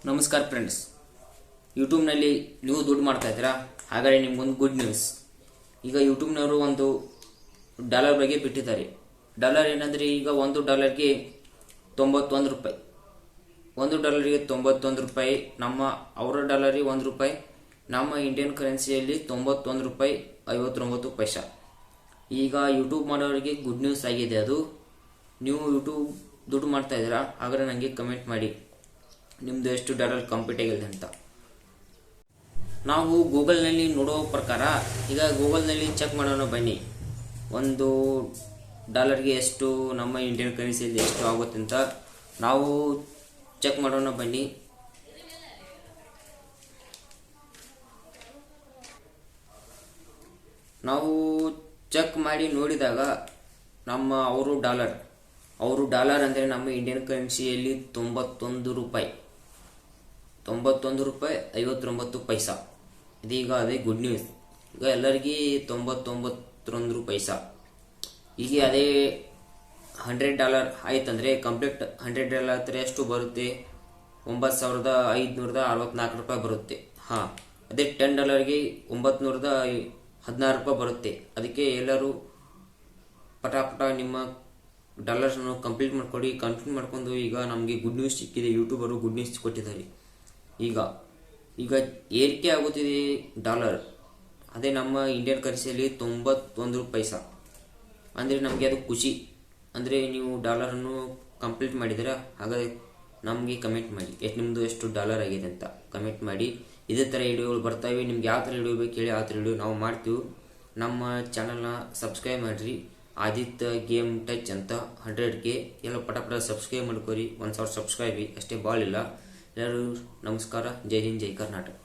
ನಮಸ್ಕಾರ ಫ್ರೆಂಡ್ಸ್, ಯೂಟ್ಯೂಬ್ನಲ್ಲಿ ನೀವು ದುಡ್ಡು ಮಾಡ್ತಾ ಇದ್ದೀರಾ? ಹಾಗಾದರೆ ನಿಮ್ಗೊಂದು ಗುಡ್ ನ್ಯೂಸ್. ಈಗ ಯೂಟ್ಯೂಬ್ನವರು ಒಂದು ಡಾಲರ್ ಬಗ್ಗೆ ಬಿಟ್ಟಿದ್ದಾರೆ. ಡಾಲರ್ ಏನಂದರೆ, ಈಗ $1ಗೆ 91 ರೂಪಾಯಿ. $1ಗೆ 91 ರೂಪಾಯಿ. ಅವರ ಡಾಲರಿಗೆ $1. ನಮ್ಮ ಇಂಡಿಯನ್ ಕರೆನ್ಸಿಯಲ್ಲಿ 91 ರೂಪಾಯಿ 59 ಪೈಸಾ. ಈಗ ಯೂಟ್ಯೂಬ್ ಮಾಡೋರಿಗೆ ಗುಡ್ ನ್ಯೂಸ್ ಆಗಿದೆ. ಅದು ನೀವು ಯೂಟ್ಯೂಬ್ ದುಡ್ಡು ಮಾಡ್ತಾ ಇದ್ದೀರಾ? ಹಾಗಾದರೆ ನನಗೆ ಕಮೆಂಟ್ ಮಾಡಿ ನಿಮ್ಮದು ಎಷ್ಟು ಡಾಲರ್ ಕಂಪ್ಲೀಟ್ ಆಗಿದೆ ಅಂತ. ನಾವು ಗೂಗಲ್ನಲ್ಲಿ ನೋಡೋ ಪ್ರಕಾರ, ಈಗ ಗೂಗಲ್ನಲ್ಲಿ ಚೆಕ್ ಮಾಡೋಣ ಬನ್ನಿ. $1ಗೆ ಎಷ್ಟು ನಮ್ಮ ಇಂಡಿಯನ್ ಕರೆನ್ಸಿಯಲ್ಲಿ ಎಷ್ಟು ಆಗುತ್ತೆ ಅಂತ ನಾವು ಚೆಕ್ ಮಾಡೋಣ ಬನ್ನಿ. ನಾವು ಚೆಕ್ ಮಾಡಿ ನೋಡಿದಾಗ ಅವರು ಡಾಲರ್ ಅಂದರೆ ನಮ್ಮ ಇಂಡಿಯನ್ ಕರೆನ್ಸಿಯಲ್ಲಿ 91 ರೂಪಾಯಿ 59 ಪೈಸಾ. ಇದೀಗ ಅದೇ ಗುಡ್ ನ್ಯೂಸ್. ಈಗ ಎಲ್ಲರಿಗೂ 99 ಪೈಸಾ. ಈಗ ಅದೇ $100 ಆಯ್ತಂದರೆ ಕಂಪ್ಲೀಟ್ $100 ಎಷ್ಟು ಬರುತ್ತೆ? $9,564 ರೂಪಾಯಿ ಬರುತ್ತೆ. ಅದೇ $10ಗೆ $916 ಬರುತ್ತೆ. ಅದಕ್ಕೆ ಎಲ್ಲರೂ ಪಟಾಪಟ ನಿಮ್ಮ ಡಾಲರ್ಸ್ನ ಕಂಪ್ಲೀಟ್ ಮಾಡ್ಕೊಳ್ಳಿ. ಕಂಪ್ಲೀಟ್ ಮಾಡ್ಕೊಂಡು ಈಗ ನಮಗೆ ಗುಡ್ ನ್ಯೂಸ್ ಸಿಕ್ಕಿದೆ. ಯೂಟ್ಯೂಬರು ಗುಡ್ ನ್ಯೂಸ್ ಕೊಟ್ಟಿದ್ದಾರೆ. ಈಗ ಏರಿಕೆ ಆಗುತ್ತಿದೆ ಡಾಲರ್. ಅದೇ ನಮ್ಮ ಇಂಡಿಯನ್ ಕರೆನ್ಸಿಯಲ್ಲಿ 91 ಪೈಸಾ. ಅಂದರೆ ನಮಗೆ ಅದು ಖುಷಿ. ಅಂದರೆ ನೀವು ಡಾಲರನ್ನು ಕಂಪ್ಲೀಟ್ ಮಾಡಿದ್ದೀರಾ? ಹಾಗಾದರೆ ನಮಗೆ ಕಮೆಂಟ್ ಮಾಡಿ ನಿಮ್ಮದು ಎಷ್ಟು ಡಾಲರ್ ಆಗಿದೆ ಅಂತ ಕಮೆಂಟ್ ಮಾಡಿ. ಇದೇ ಥರ ವಿಡಿಯೋಗಳು ಬರ್ತಾವೆ. ನಿಮ್ಗೆ ಯಾವ ಥರ ವಿಡಿಯೋ ಬೇಕು ಹೇಳಿ, ಆ ಥರ ವಿಡಿಯೋ ನಾವು ಮಾಡ್ತೀವಿ. ನಮ್ಮ ಚಾನಲ್ನ ಸಬ್ಸ್ಕ್ರೈಬ್ ಮಾಡಿರಿ. ಆದಿತ್ಯ ಗೇಮ್ ಟಚ್ ಅಂತ 100K ಎಲ್ಲ ಪಟ ಸಬ್ಸ್ಕ್ರೈಬ್ ಮಾಡ್ಕೊರಿ. 1000 ಸಬ್ಸ್ಕ್ರೈಬ್ ಅಷ್ಟೇ, ಭಾಳ ಇಲ್ಲ. ಎಲ್ಲರೂ ನಮಸ್ಕಾರ. ಜೈ ಹಿಂದ್, ಜೈ ಕರ್ನಾಟಕ.